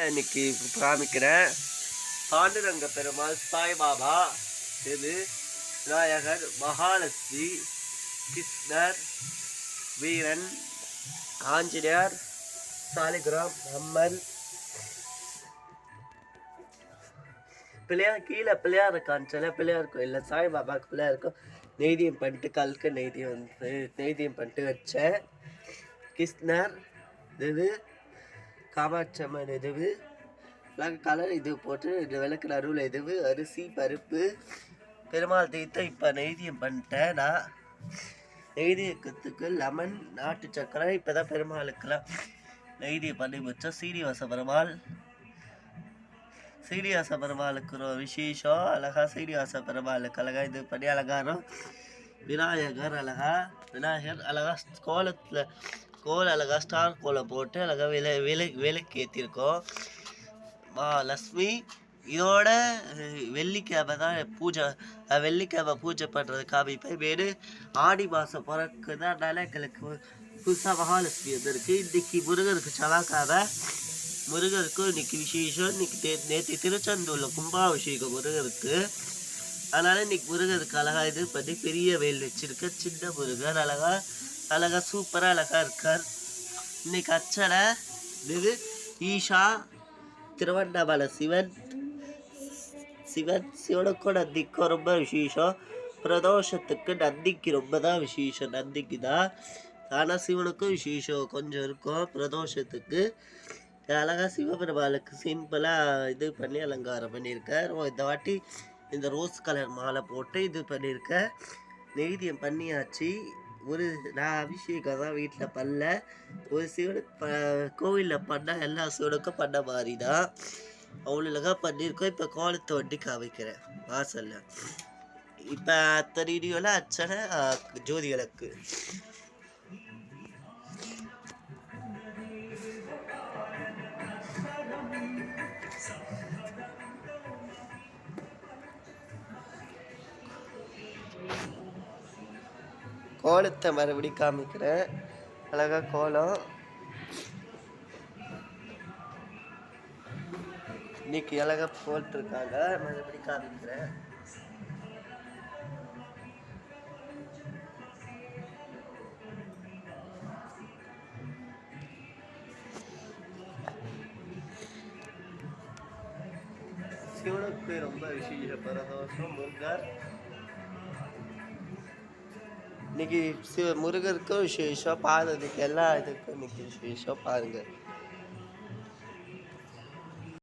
இன்னைக்கு காமிக்கிறேன். பாண்டுரங்க பெருமாள், சாய்பாபா, இது விநாயகர், மகாலட்சுமி, கிருஷ்ணர், வீரன், ஆஞ்சநேயர், சாலிகிராம், அம்மன், பிள்ளையார் கீழே பிள்ளையார் இருக்கான்னு சொல்ல பிள்ளையார் கோயிலில் சாய்பாபாவுக்கு பிள்ளையார் இருக்கும். நெய்தியம் பண்ணிட்டு கல்க்கு நெய்தியம் பண்ணிட்டு வச்சேன். கிருஷ்ணர் இது, காமாட்சி அம்மன் இது, கலர் இது போட்டு விளக்கு நடுவில் இது, அரிசி பருப்பு, பெருமாள் தீர்த்தம். இப்போ நெய்தியம் பண்ணிட்டேன். நான் நெய்தியத்துக்கு லெமன், நாட்டு சக்கரை. இப்போ தான் பெருமாளுக்கெல்லாம் நெய்தியம் பண்ணி வச்சோம். சீனிவாச பெருமாளுக்கு ஒரு விசேஷம். அழகா சீனிவாச பெருமாளுக்கு அழகா இது பண்ணி அலங்காரம். விநாயகர் அழகா கோல் அழகா ஸ்டார் கோலை போட்டு அழகா விலைக்கு ஏற்றிருக்கோம். லக்ஷ்மி இதோட வெள்ளிக்கிழமை தான் வெள்ளிக்கிழமை பூஜை பண்ணுறது காமிப்பேன். வேறு ஆடி மாதம் பிறக்குதான் எங்களுக்கு புதுசாக மகாலட்சுமி வந்துருக்கு. இன்னைக்கு முருகருக்கு செவ்வாய்க்கிழமை, முருகருக்கு இன்னைக்கு விசேஷம். இன்னைக்கு நேற்று திருச்செந்தூரில் கும்பாபிஷேகம் முருகருக்கு. அதனால் இன்னைக்கு முருகருக்கு அழகா இது பண்ணி பெரிய வேல் வச்சிருக்க. சின்ன முருகர் அழகா சூப்பராக அழகா இருக்கார். இன்னைக்கு அர்ச்சனை இது ஈஷா, திருவண்ணாமலை சிவனுக்கும் நந்திக்கும் ரொம்ப விசேஷம். பிரதோஷத்துக்கு நந்திக்கு ரொம்ப தான் விசேஷம். நந்திக்கு தான், ஆனால் சிவனுக்கும் விசேஷம் கொஞ்சம் இருக்கும். பிரதோஷத்துக்கு அழகாக சிவபெருமாளுக்கு சிம்பிளாக இது பண்ணி அலங்காரம் பண்ணியிருக்கேன். இந்த வாட்டி இந்த ரோஸ் கலர் மாலை போட்டு இது பண்ணியிருக்கேன். நெய்தியம் பண்ணியாச்சு. நான் அபிஷேகம் தான் வீட்டில் பண்ணல. ஒரு சிவனுக்கு கோவிலில் பண்ணால் எல்லா சிவனுக்கும் பண்ண மாதிரி தான் அவ்வளோ அழகாக பண்ணியிருக்கோம். இப்போ கோலத்தை வண்டி காமிக்கிறேன் வாசலில். இப்போ அத்தனை வீடியோவில் அர்ச்சனை ஜோதி விளக்கு. கோலத்தை மறுபடி காமிக்கிறேன். அழகா கோலம் இன்னைக்கு அழகா போட்டிருக்காங்க. மறுபடி காமிக்கிறேன். சிவனுக்கு ரொம்ப விசேஷ பிரதோஷம் முருகர். இன்னைக்கு முருகருக்கும் விசேஷம், பார்வதிக்கு எல்லா இதுக்கும் இன்னைக்கு விசேஷம். பாருங்க.